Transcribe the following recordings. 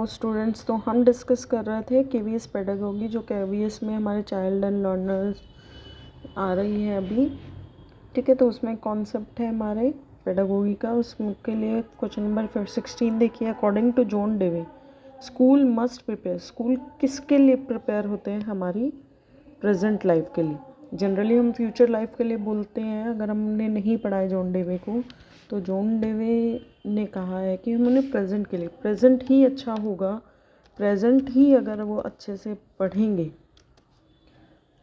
Students, तो हम discuss कर रहे थे केवीएस पेडागोगी, जो केवीएस में हमारे चाइल्ड एंड लर्नर्स आ रही है अभी। ठीक है, तो उसमें कॉन्सेप्ट है हमारे पेडागोगी का। उसके लिए क्वेश्चन नंबर 16 देखिए। According to John Dewey, school must prepare. School किसके लिए प्रिपेयर होते हैं? हमारी प्रेजेंट लाइफ के लिए। जनरली हम फ्यूचर लाइफ के लिए बोलते हैं अगर हमने नहीं पढ़ा है जॉन डेवे को। तो जॉन डेवे ने कहा है कि हम उन्हें प्रेजेंट के लिए, प्रेजेंट ही अच्छा होगा, प्रेजेंट ही अगर वो अच्छे से पढ़ेंगे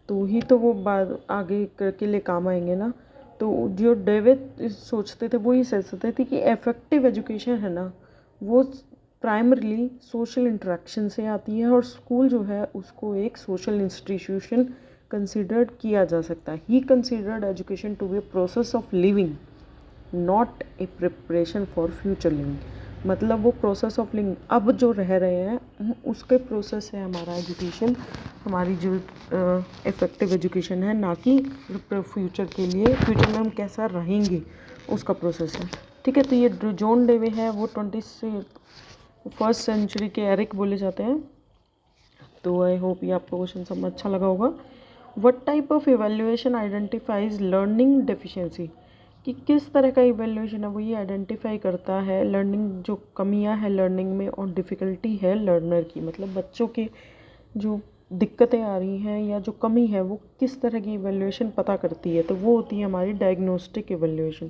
तो ही तो वो बाद आगे के लिए काम आएंगे ना। तो जो डेवे सोचते थे वो ही सोचते थे कि इफेक्टिव एजुकेशन है ना, वो प्राइमरली सोशल इंटरेक्शन से आती है, और स्कूल जो है उसको एक सोशल इंस्टीट्यूशन कंसिडर्ड किया जा सकता है। He considered education to be a process of living, not a preparation for future living. मतलब वो प्रोसेस ऑफ लिविंग, अब जो रह रहे हैं उसके प्रोसेस है हमारा एजुकेशन, हमारी जो इफेक्टिव एजुकेशन है, ना कि फ्यूचर के लिए, फ्यूचर में हम कैसा रहेंगे उसका प्रोसेस है। ठीक है, तो ये जॉन डेवे है वो 21st सेंचुरी के एरिक बोले जाते हैं। तो आई होप ये आपको क्वेश्चन समझ अच्छा लगा होगा। What type of evaluation identifies learning deficiency, कि किस तरह का इवेल्युएशन है वो ये आइडेंटिफाई करता है लर्निंग, जो कमियां हैं लर्निंग में और डिफ़िकल्टी है लर्नर की, मतलब बच्चों के जो दिक्कतें आ रही हैं या जो कमी है वो किस तरह की इवेल्युएशन पता करती है। तो वो होती है हमारी डायग्नोस्टिक इवेल्युएशन।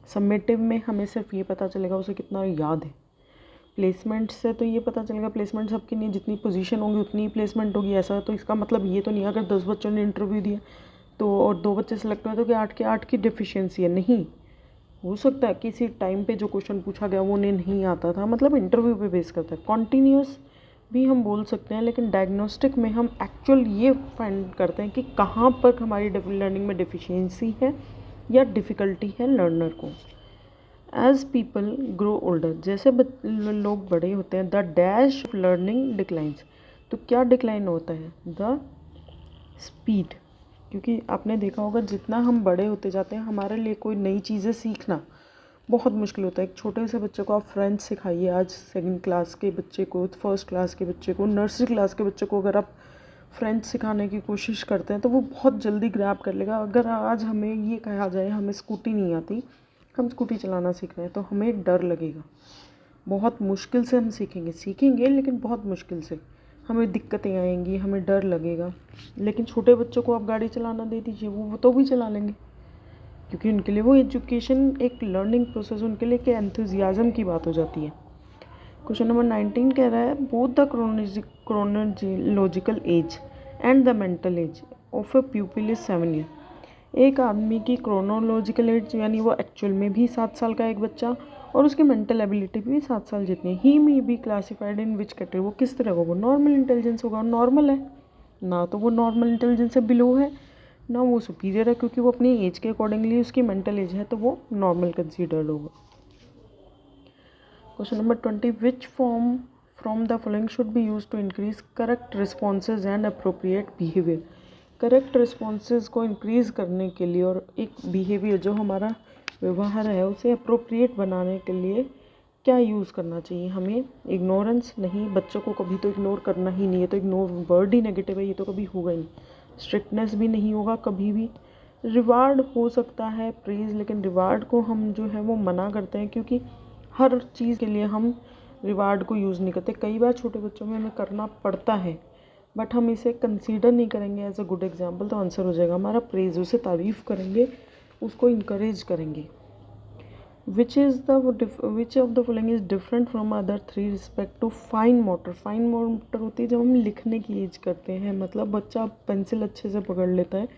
समेटिव में हमें सिर्फ ये पता चलेगा उसे कितना याद है। प्लेसमेंट से तो ये पता चलेगा, प्लेसमेंट सबकी नहीं, जितनी पोजीशन होगी उतनी प्लेसमेंट होगी। ऐसा तो इसका मतलब ये तो नहीं अगर 10 बच्चों ने इंटरव्यू दिया तो और 2 बच्चे सेलेक्ट हुए तो कि 8 के 8 की डिफिशियंसी है। नहीं, हो सकता है किसी टाइम पे जो क्वेश्चन पूछा गया वो उन्हें नहीं आता था, मतलब इंटरव्यू पे बेस करता है। कॉन्टीन्यूस भी हम बोल सकते हैं, लेकिन डायग्नोस्टिक में हम एक्चुअल ये फाइंड करते हैं कि कहाँ पर हमारी लर्निंग में डिफिशियंसी है या डिफ़िकल्टी है लर्नर को। एज पीपल ग्रो ओल्डर, जैसे लोग बड़े होते हैं, the dash of learning declines. तो क्या डिक्लाइन होता है? The speed. क्योंकि आपने देखा होगा जितना हम बड़े होते जाते हैं हमारे लिए कोई नई चीज़ें सीखना बहुत मुश्किल होता है। एक छोटे से बच्चे को आप फ्रेंच सिखाइए, आज 2nd क्लास के बच्चे को, 1st क्लास के बच्चे को, नर्सरी क्लास के बच्चे को अगर आप फ्रेंच सिखाने की कोशिश करते हैं तो वो बहुत जल्दी ग्रैब कर लेगा। अगर आज हमें ये कहा जाए हमें स्कूटी नहीं आती, हम स्कूटी चलाना सीख रहे हैं, तो हमें डर लगेगा, बहुत मुश्किल से हम सीखेंगे लेकिन बहुत मुश्किल से, हमें दिक्कतें आएंगी, हमें डर लगेगा। लेकिन छोटे बच्चों को आप गाड़ी चलाना दे दीजिए, वो तो भी चला लेंगे, क्योंकि उनके लिए वो एजुकेशन एक लर्निंग प्रोसेस, उनके लिए क्या एंथुजियाज्म की बात हो जाती है। क्वेश्चन नंबर 19 कह रहा है, both the chronological age and the mental as of A प्यूपिल is 7 year. एक आदमी की क्रोनोलॉजिकल एज यानी वो एक्चुअल में भी 7 साल का एक बच्चा, और उसकी मेंटल एबिलिटी भी 7 साल जितनी। He may be classified in which category, वो किस तरह होगा? नॉर्मल इंटेलिजेंस होगा, नॉर्मल है ना, तो वो नॉर्मल इंटेलिजेंस से बिलो है ना वो सुपीरियर है, क्योंकि वो अपनी एज के अकॉर्डिंगली उसकी मेंटल एज है, तो वो नॉर्मल कंसीडर्ड होगा। Question number 20, which form from the following should be use to increase correct responses and appropriate behaviour. Correct responses को इंक्रीज़ करने के लिए और एक बिहेवियर जो हमारा व्यवहार है उसे अप्रोप्रिएट बनाने के लिए क्या यूज़ करना चाहिए हमें? इग्नोरेंस नहीं, बच्चों को कभी तो इग्नोर करना ही नहीं है, तो इग्नोर वर्ड ही नेगेटिव है, ये तो कभी होगा ही नहीं। स्ट्रिक्टनेस भी नहीं होगा कभी भी। रिवार्ड हो सकता है, प्रेज, लेकिन रिवार्ड को हम जो है वो मना करते हैं, क्योंकि हर चीज़ के लिए हम रिवार्ड को यूज़ नहीं करते। कई बार छोटे बच्चों में हमें करना पड़ता है, बट हम इसे कंसीडर नहीं करेंगे एज अ गुड एग्जाम्पल, तो आंसर हो जाएगा हमारा प्रेज। उसे तारीफ़ करेंगे, उसको इनकरेज करेंगे। Which of the following is different from other 3 respect to fine motor. Fine motor होती है जब हम लिखने की एज करते हैं, मतलब बच्चा पेंसिल अच्छे से पकड़ लेता है,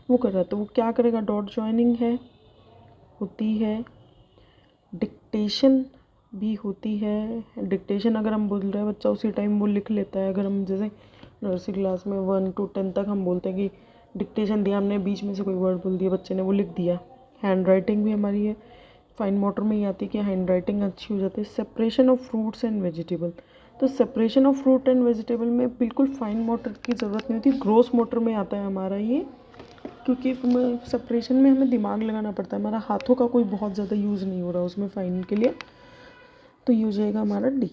वो कर रहा है, तो वो क्या करेगा? डॉट जॉइनिंग है, होती है, डिक्टेशन भी होती है। डिक्टेशन अगर हम बोल रहे हैं बच्चा उसी टाइम वो लिख लेता है। अगर हम जैसे नर्सरी क्लास में 1 to 10 तक हम बोलते हैं कि डिक्टेशन दिया, हमने बीच में से कोई वर्ड बोल दिया, बच्चे ने वो लिख दिया। हैंड राइटिंग भी हमारी है फाइन मोटर में ही आती है कि हैंड राइटिंग अच्छी हो जाती है। Separation of fruits and vegetable, तो separation of fruit and vegetable में बिल्कुल फाइन मोटर की ज़रूरत नहीं होती, ग्रोस मोटर में आता है हमारा ये, क्योंकि सेपरेशन में हमें दिमाग लगाना पड़ता है, हमारा हाथों का कोई बहुत ज़्यादा यूज़ नहीं हो रहा उसमें फाइन के लिए, तो ये हो जाएगा हमारा D.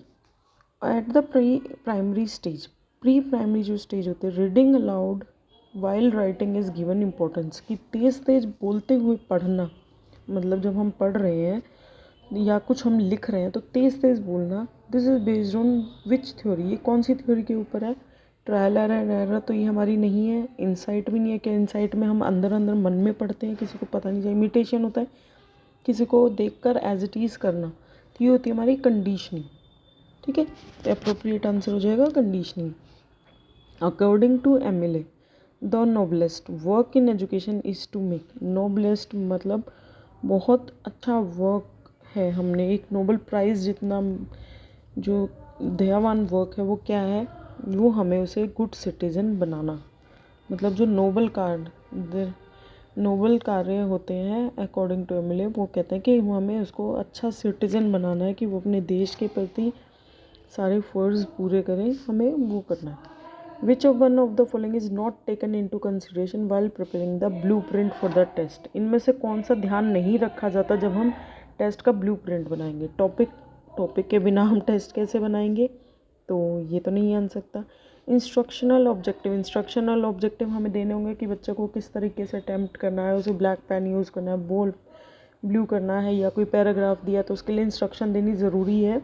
At the primary stage, pre primary जो स्टेज होती है, reading allowed while writing is given importance, कि तेज़ तेज़ बोलते हुए पढ़ना, मतलब जब हम पढ़ रहे हैं या कुछ हम लिख रहे हैं तो तेज़ तेज़ बोलना। This is based on which theory, ये कौन सी थ्योरी के ऊपर है? ट्रायल एंड एरर तो ये हमारी नहीं है, इंसाइट भी नहीं है कि इंसाइट में हम अंदर अंदर मन में पढ़ते हैं, किसी को पता नहीं चाहिए, इमिटेशन होता है, किसी को देखकर एज इट इज़ करना, तो ये होती है हमारी कंडीशनिंग। ठीक है, तो अप्रोप्रिएट आंसर हो जाएगा conditioning. According to Emile, the noblest work in education is to make, noblest मतलब बहुत अच्छा वर्क है, हमने एक नोबल प्राइज़ जितना जो दयावान वर्क है वो क्या है, वो हमें उसे गुड सिटीज़न बनाना, मतलब जो नोबल कार्य होते हैं अकॉर्डिंग टू एमिले, वो कहते हैं कि हमें उसको अच्छा सिटीज़न बनाना है, कि वो अपने देश के प्रति सारे फ़र्ज़ पूरे करें, हमें वो करना है। Which of one of the following is not taken into consideration while preparing the blueprint for the test, इनमें से कौन सा ध्यान नहीं रखा जाता जब हम टेस्ट का ब्लू प्रिंट बनाएंगे? टॉपिक के बिना हम टेस्ट कैसे बनाएंगे? तो ये तो नहीं आन सकता। इंस्ट्रक्शनल ऑब्जेक्टिव हमें देने होंगे कि बच्चे को किस तरीके से अटैम्प्ट करना है, उसे ब्लैक पेन यूज़ करना है, बोल्ड ब्लू करना है, या कोई पैराग्राफ दिया तो उसके लिए इंस्ट्रक्शन देनी ज़रूरी है।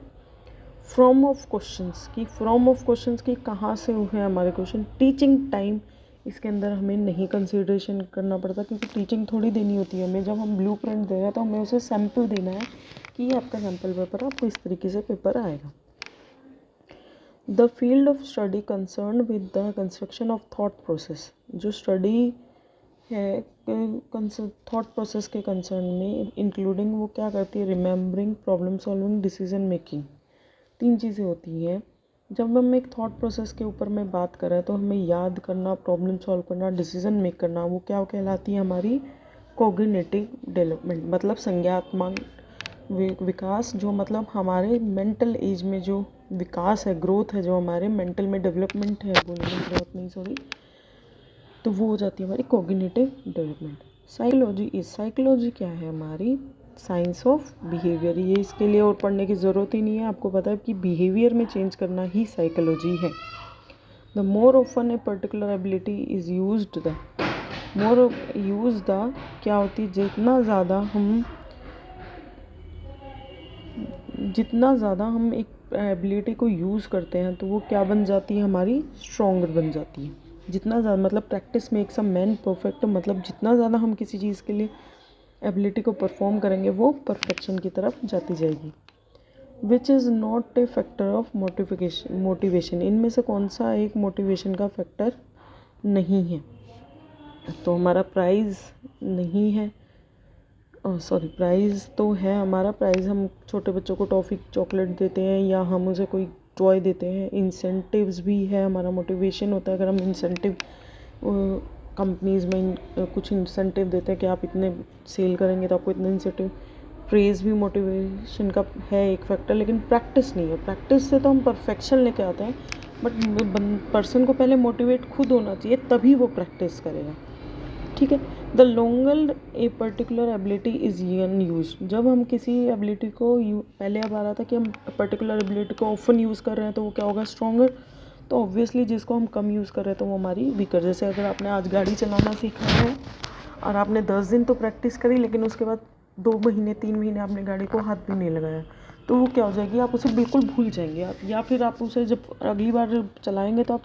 फ्रॉम ऑफ क्वेश्चंस की कहाँ से है हमारे क्वेश्चन। टीचिंग टाइम, इसके अंदर हमें नहीं कंसिडरेशन करना पड़ता, क्योंकि टीचिंग थोड़ी देनी होती है हमें, जब हम ब्लू प्रिंट दे रहे हैं तो हमें उसे सैम्पल देना है कि ये आपका सैम्पल पेपर, आपको इस तरीके से पेपर आएगा। The field of study concern with the construction of thought process, जो स्टडी है थॉट प्रोसेस के कंसर्न में इंक्लूडिंग वो क्या करती है? Remembering, problem solving, decision making, 3 चीज़ें होती हैं। जब हम एक थॉट प्रोसेस के ऊपर में बात कर रहे हैं तो हमें याद करना, प्रॉब्लम सॉल्व करना, डिसीजन मेक करना, वो क्या कहलाती है? हमारी कोग्निटिव डेवलपमेंट, मतलब संज्ञात्मक विकास, जो मतलब हमारे मेंटल एज में जो विकास है, ग्रोथ है, जो हमारे मेंटल में डेवलपमेंट है, बोलने में ग्रोथ नहीं, सॉरी, तो वो हो जाती है हमारी कोग्निटिव डेवलपमेंट। साइकोलॉजी क्या है? हमारी साइंस ऑफ बिहेवियर, ये इसके लिए और पढ़ने की ज़रूरत ही नहीं है, आपको पता है कि बिहेवियर में चेंज करना ही साइकोलॉजी है। The more often a particular ability is used the क्या होती है? जितना ज़्यादा हम एक एबिलिटी को यूज़ करते हैं तो वो क्या बन जाती है? हमारी स्ट्रॉन्गर बन जाती है। जितना ज़्यादा, मतलब practice makes a man perfect, मतलब जितना ज़्यादा हम किसी चीज़ के लिए एबिलिटी को परफॉर्म करेंगे वो परफेक्शन की तरफ जाती जाएगी। Which is not a factor of motivation, इनमें से कौन सा एक मोटिवेशन का फैक्टर नहीं है? तो हमारा प्राइज़ नहीं है, प्राइज़ तो है हमारा। प्राइज़ हम छोटे बच्चों को टॉफ़ी चॉकलेट देते हैं या हम उसे कोई टॉय देते हैं। इंसेंटिव्स भी है, हमारा मोटिवेशन होता है अगर हम इंसेंटिव कंपनीज़ में कुछ इंसेंटिव देते हैं कि आप इतने सेल करेंगे तो आपको इतने इंसेंटिव। प्रेज़ भी मोटिवेशन का है एक फैक्टर, लेकिन प्रैक्टिस नहीं है। प्रैक्टिस से तो हम परफेक्शन लेके आते हैं, बट पर्सन को पहले मोटिवेट खुद होना चाहिए, तभी वो प्रैक्टिस करेगा। ठीक है। The longer a particular ability is use, जब हम किसी एबिलिटी को पहले अब आ रहा था कि हम पर्टिकुलर एबिलिटी को ऑफन यूज़ कर रहे हैं तो वो क्या होगा? स्ट्रॉन्गर। तो ऑब्वियसली जिसको हम कम यूज़ कर रहे हैं तो वो हमारी वीकर। जैसे अगर आपने आज गाड़ी चलाना सीखा है और आपने 10 दिन तो प्रैक्टिस करी, लेकिन उसके बाद 2 महीने 3 महीने आपने गाड़ी को हाथ भी नहीं लगाया, तो वो क्या हो जाएगी? आप उसे बिल्कुल भूल जाएंगे आप, या फिर आप उसे जब अगली बार चलाएंगे तो आप